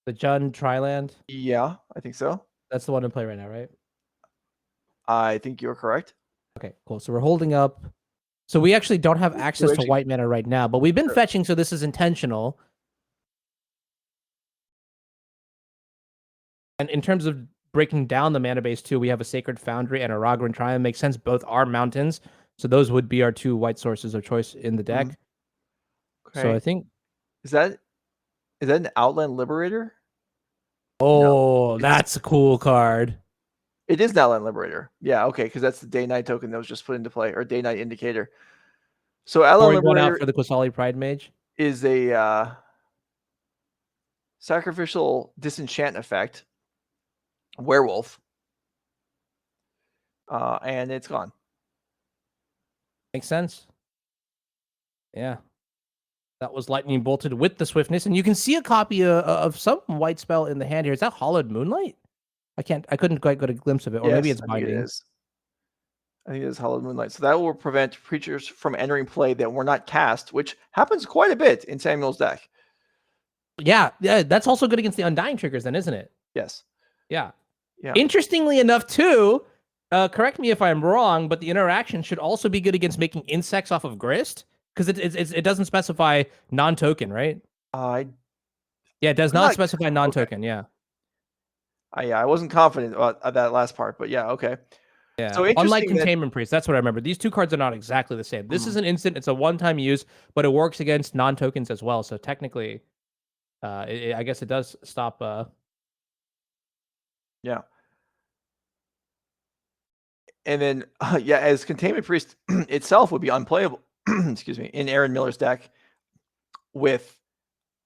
The Jund Triland? Yeah, I think so. That's the one in play right now, right? I think you're correct. Okay, cool. So we're holding up. So we actually don't have access to white mana right now, but we've been fetching, so this is intentional. And in terms of breaking down the mana base too, we have a Sacred Foundry and a Raugrin Triome. Makes sense. Both are mountains, so those would be our two white sources of choice in the deck. Okay. So I think is that an Outland Liberator? Oh, no, that's a cool card. It is an Outland Liberator. Yeah, okay, because that's the day-night token that was just put into play, or day-night indicator. So Outland Liberator out for the Qasali Pride Mage is a sacrificial disenchant effect, werewolf, and it's gone. Makes sense. Yeah. That was lightning bolted with the swiftness, and you can see a copy of some white spell in the hand here. Is that Hallowed Moonlight? I couldn't quite get a glimpse of it, or maybe it's binding. I think it is Hallowed Moonlight. So that will prevent creatures from entering play that were not cast, which happens quite a bit in Samuel's deck. Yeah, that's also good against the Undying triggers, then, isn't it? Yes. Yeah. Interestingly enough, too, correct me if I'm wrong, but the interaction should also be good against making insects off of Grist, because it doesn't specify non-token, right? Yeah, it does not specify non-token. Okay. I wasn't confident about that last part, but yeah, okay. Yeah. So unlike Containment Priest, that's what I remember. These two cards are not exactly the same. This is an instant; it's a one-time use, but it works against non-tokens as well. So technically, I guess it does stop. Yeah. And then, as Containment Priest itself would be unplayable, excuse me, in Aaron Miller's deck with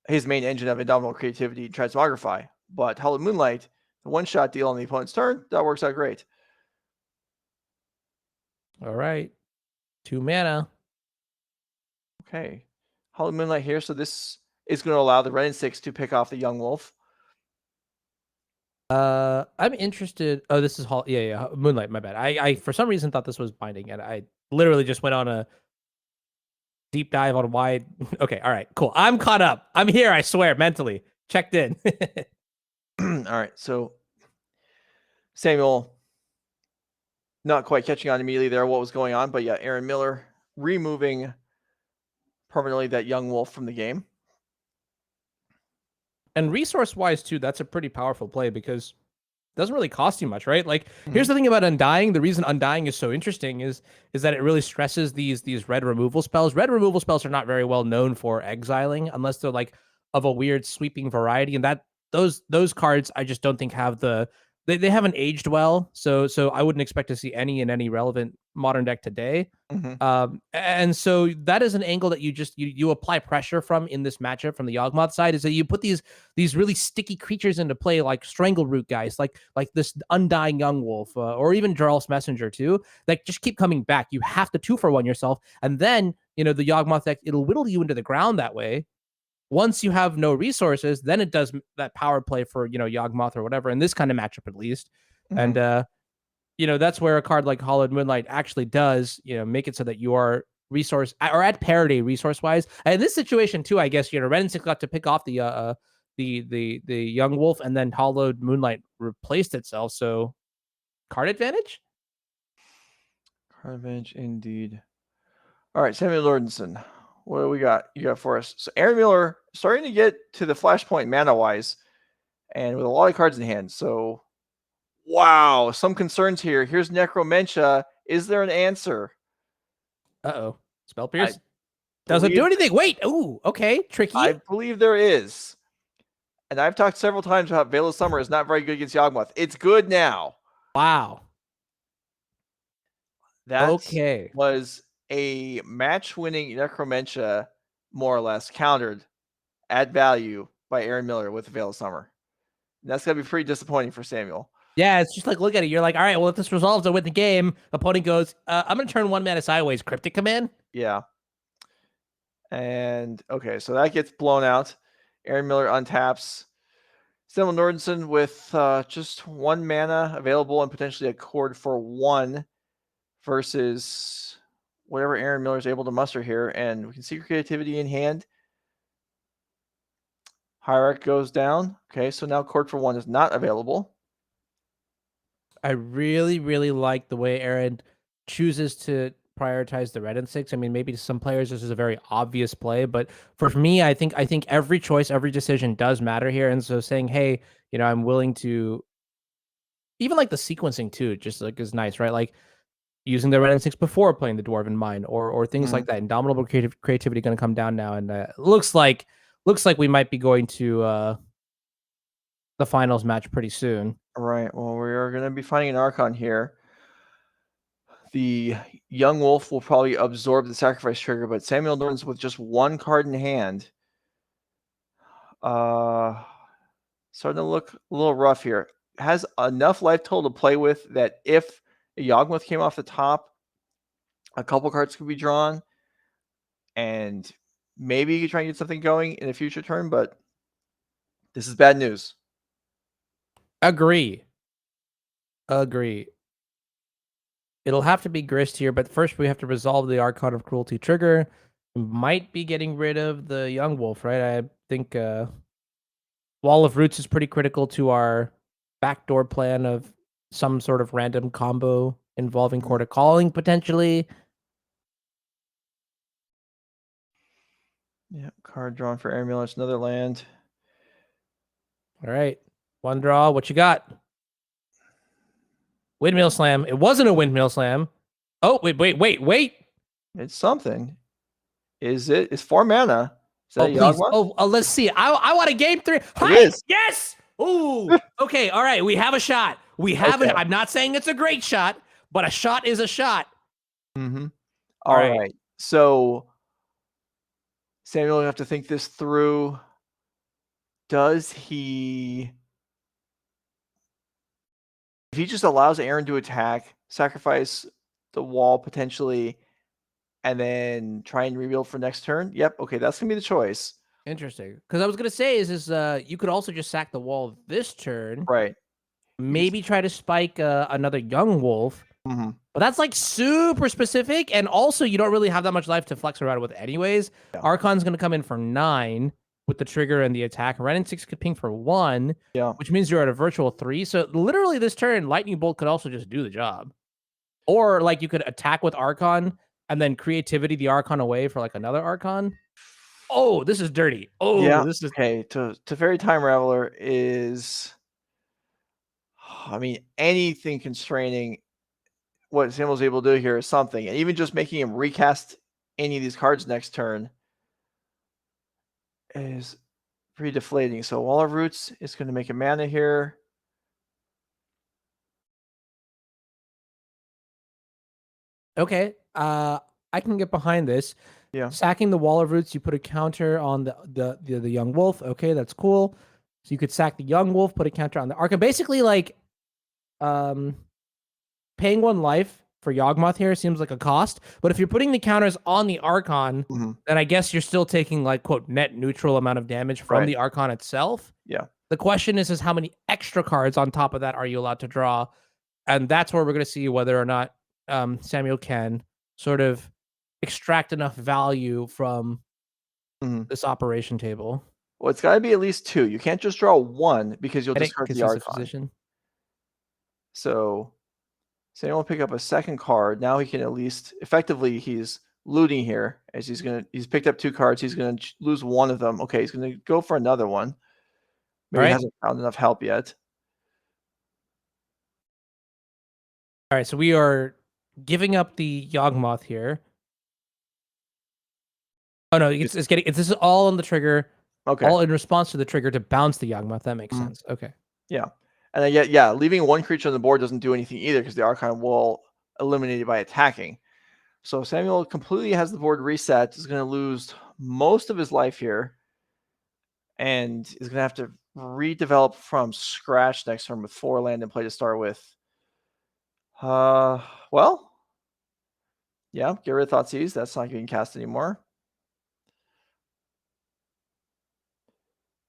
his main engine of Indomitable Creativity, Transmogrify. But Hallowed Moonlight, the one-shot deal on the opponent's turn, that works out great. All right. 2 mana. Okay. Hallowed Moonlight here. So this is going to allow the Wrenn and Six to pick off the Yawgmoth. I'm interested. Oh, this is Moonlight. My bad. I for some reason thought this was binding, and I literally just went on a deep dive on why. Okay, all right, cool. I'm caught up. I'm here. I swear, mentally checked in. All right, so Samuel, not quite catching on immediately there what was going on, but yeah, Aaron Miller removing permanently that Yawgmoth from the game. And resource-wise, too, that's a pretty powerful play because it doesn't really cost you much, right? Like, here's the thing about Undying. The reason Undying is so interesting is that it really stresses these red removal spells. Red removal spells are not very well known for exiling unless they're like of a weird sweeping variety, and that those cards I just don't think have the they haven't aged well. So I wouldn't expect to see any in any relevant modern deck today. And so that is an angle that you apply pressure from in this matchup from the Yawgmoth side, is that you put these really sticky creatures into play, like Strangleroot guys, like this Undying Yawgmoth, or even Jarl's Messenger too, that just keep coming back. You have to 2-for-1 yourself, and then the Yawgmoth deck, it'll whittle you into the ground that way. Once you have no resources, then it does that power play for Yawgmoth or whatever, in this kind of matchup at least. And that's where a card like Hallowed Moonlight actually does, make it so that you are resource or at parity resource wise. And in this situation too, I guess, Wrenn and Six got to pick off the Yawgmoth, and then Hallowed Moonlight replaced itself. So card advantage? Card advantage indeed. All right, Samuel Nordenson. What do we got? You got for us. So Aaron Miller starting to get to the flashpoint mana wise, and with a lot of cards in hand. So wow, some concerns here. Here's Necromentia. Is there an answer? Uh-oh. Spell Pierce? Doesn't do anything. Wait. Ooh, okay. Tricky. I believe there is. And I've talked several times about Veil of Summer is not very good against Yawgmoth. It's good now. Wow. That was a match-winning Necromentia, more or less, countered at value by Aaron Miller with Veil of Summer. And that's going to be pretty disappointing for Samuel. Yeah, it's just like, look at it. You're like, all right, well, if this resolves, I win the game. Opponent goes, I'm going to turn 1 mana sideways. Cryptic Command? Yeah. And okay, so that gets blown out. Aaron Miller untaps. Samuel Nordenson with just 1 mana available and potentially a Chord for 1 versus whatever Aaron Miller is able to muster here. And we can see Creativity in hand. Hierarch goes down. Okay, so now Chord for 1 is not available. I really, really like the way Aaron chooses to prioritize the Wrenn and Six. I mean, maybe to some players this is a very obvious play, but for me, I think every choice, every decision does matter here. And so saying, hey, I'm willing to even like the sequencing too, just like is nice, right? Like using the Wrenn and Six before playing the Dwarven Mine or things like that. Indomitable creativity going to come down now, and looks like we might be going to the finals match pretty soon. Right. Well, we are going to be finding an Archon here. The Young Wolf will probably absorb the sacrifice trigger, but Samuel Norton's with just 1 card in hand. Starting to look a little rough here. Has enough life total to play with that if a Yawgmoth came off the top, a couple cards could be drawn, and maybe you could try and get something going in a future turn, but this is bad news. Agree. It'll have to be Grist here, but first we have to resolve the Archon of Cruelty trigger. We might be getting rid of the Young Wolf, right? I think Wall of Roots is pretty critical to our backdoor plan of some sort of random combo involving Chord of Calling, potentially. Yeah, card drawn for Amulet, another land. All right. 1 draw. What you got? Windmill Slam. It wasn't a Windmill Slam. Oh, wait. It's something. Is it? It's 4 mana. Is that Oh, please. Yawgmoth? Oh, let's see. I want a game 3. Hi! It is. Yes! Ooh. Okay, all right. We have a shot. I'm not saying it's a great shot, but a shot is a shot. Mm-hmm. All right. Right. So Samuel will have to think this through. Does he... If he just allows Aaron to attack, sacrifice the wall potentially, and then try and rebuild for next turn? Yep. Okay, that's going to be the choice. Interesting. Because I was going to say is you could also just sack the wall this turn. Right. Maybe try to spike another Young Wolf. Mm-hmm. But that's like super specific. And also, you don't really have that much life to flex around with anyways. Yeah. Archon's going to come in for 9 with the trigger and the attack. Wrenn and Six could ping for 1, which means you're at a virtual 3. So literally this turn, Lightning Bolt could also just do the job. Or like you could attack with Archon and then Creativity the Archon away for like another Archon. Oh, this is dirty. Oh, yeah. This is... Okay. Teferi Time Raveler is... I mean, anything constraining what Samuel's able to do here is something. And even just making him recast any of these cards next turn is pretty deflating. So Wall of Roots is going to make a mana here. Okay. I can get behind this. Yeah. Sacking the Wall of Roots, you put a counter on the Young Wolf. Okay, that's cool. So you could sack the Young Wolf, put a counter on the Archon. Basically, like, paying 1 life for Yawgmoth here seems like a cost. But if you're putting the counters on the Archon, then I guess you're still taking like quote net neutral amount of damage from the Archon itself. Yeah. The question is how many extra cards on top of that are you allowed to draw? And that's where we're going to see whether or not Samuel can sort of extract enough value from this operation table. Well, it's got to be at least 2. You can't just draw 1 because you'll discard the Archon. So Samuel will pick up a second card. Now he can at least effectively he's looting here as he's picked up 2 cards. He's gonna lose 1 of them. Okay, he's gonna go for another one. Maybe he hasn't found enough help yet. All right, so we are giving up the Yawgmoth here. Oh no, this is all on the trigger. Okay. All in response to the trigger to bounce the Yawgmoth. That makes sense. Okay. Yeah. And then, leaving 1 creature on the board doesn't do anything either because the Archon will eliminate it by attacking. So Samuel completely has the board reset. Is going to lose most of his life here. And is going to have to redevelop from scratch next turn with 4 land in play to start with. Well, yeah, get rid of Thoughtseize. That's not getting cast anymore.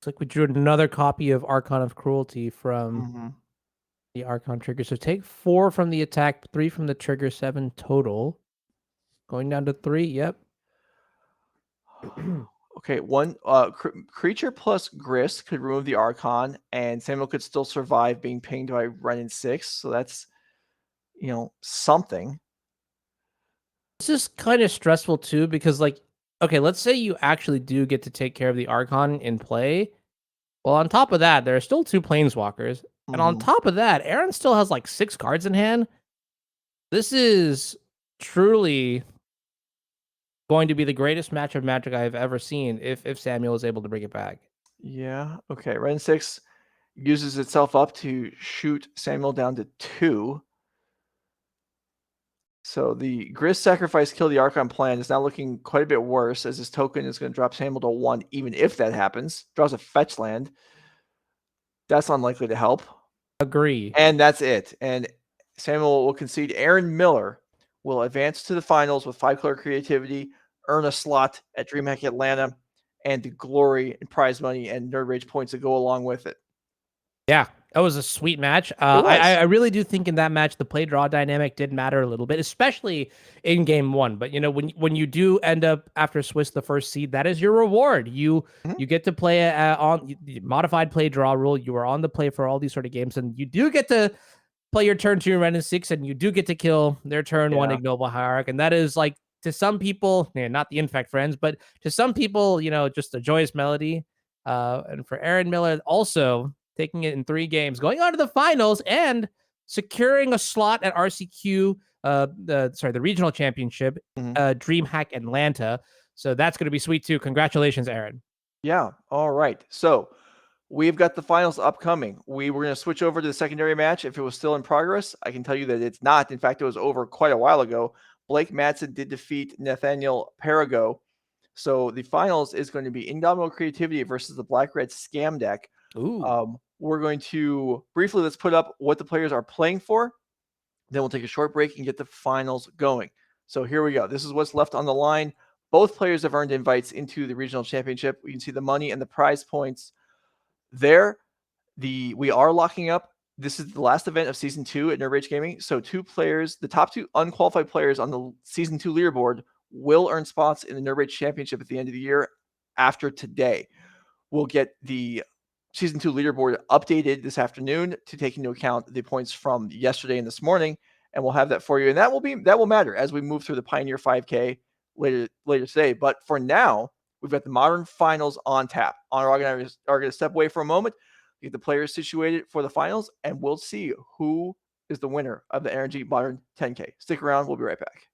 Looks like we drew another copy of Archon of Cruelty from Mm-hmm. the Archon trigger. So take 4 from the attack, 3 from the trigger, 7 total. Going down to 3. Yep. Okay, one creature plus Grist could remove the Archon, and Samuel could still survive being pinged by Wrenn and Six. So that's, something. This is kind of stressful too, because okay, let's say you actually do get to take care of the Archon in play. Well, on top of that, there are still 2 Planeswalkers. And on Mm-hmm. top of that, Aaron still has 6 cards in hand. This is truly going to be the greatest match of Magic I've ever seen if Samuel is able to bring it back. Yeah. Okay. Wrenn and Six uses itself up to shoot Samuel down to 2. So the Grist sacrifice kill the Archon plan is now looking quite a bit worse, as this token is going to drop Samuel to 1, even if that happens. Draws a fetch land. That's unlikely to help. Agree. And that's it. And Samuel will concede. Aaron Miller will advance to the finals with 5-color creativity, earn a slot at DreamHack Atlanta, and the glory and prize money and Nerd Rage points that go along with it. Yeah, that was a sweet match. It was. I really do think in that match the play draw dynamic did matter a little bit, especially in game 1. But when you do end up after Swiss the first seed, that is your reward. You get to play on the modified play draw rule. You are on the play for all these sort of games, and you do get to play your turn 2 Wrenn and Six, and you do get to kill their turn 1 Ignoble Hierarch, and that is to some people, not the Infect friends, but to some people, just a joyous melody. And for Aaron Miller, also taking it in 3 games, going on to the finals and securing a slot at RCQ, the regional championship, DreamHack Atlanta. So that's going to be sweet too. Congratulations, Aaron. Yeah. All right. So we've got the finals upcoming. We were going to switch over to the secondary match if it was still in progress. I can tell you that it's not. In fact, it was over quite a while ago. Blake Madsen did defeat Nathaniel Perigo. So the finals is going to be Indomitable Creativity versus the Black-Red Scam deck. Ooh. We're going to briefly, let's put up what the players are playing for. Then we'll take a short break and get the finals going. So here we go. This is what's left on the line. Both players have earned invites into the regional championship. We can see the money and the prize points there. We are locking up. This is the last event of season 2 at Nerd Rage Gaming. So 2 players, the top 2 unqualified players on the season 2 leaderboard will earn spots in the Nerd Rage Championship at the end of the year after today. We'll get the season 2 leaderboard updated this afternoon to take into account the points from yesterday and this morning, and we'll have that for you. And that will matter as we move through the Pioneer 5K later today. But for now, we've got the Modern Finals on tap. Honor and I are going to step away for a moment, get the players situated for the finals, and we'll see who is the winner of the Energy Modern 10K. Stick around. We'll be right back.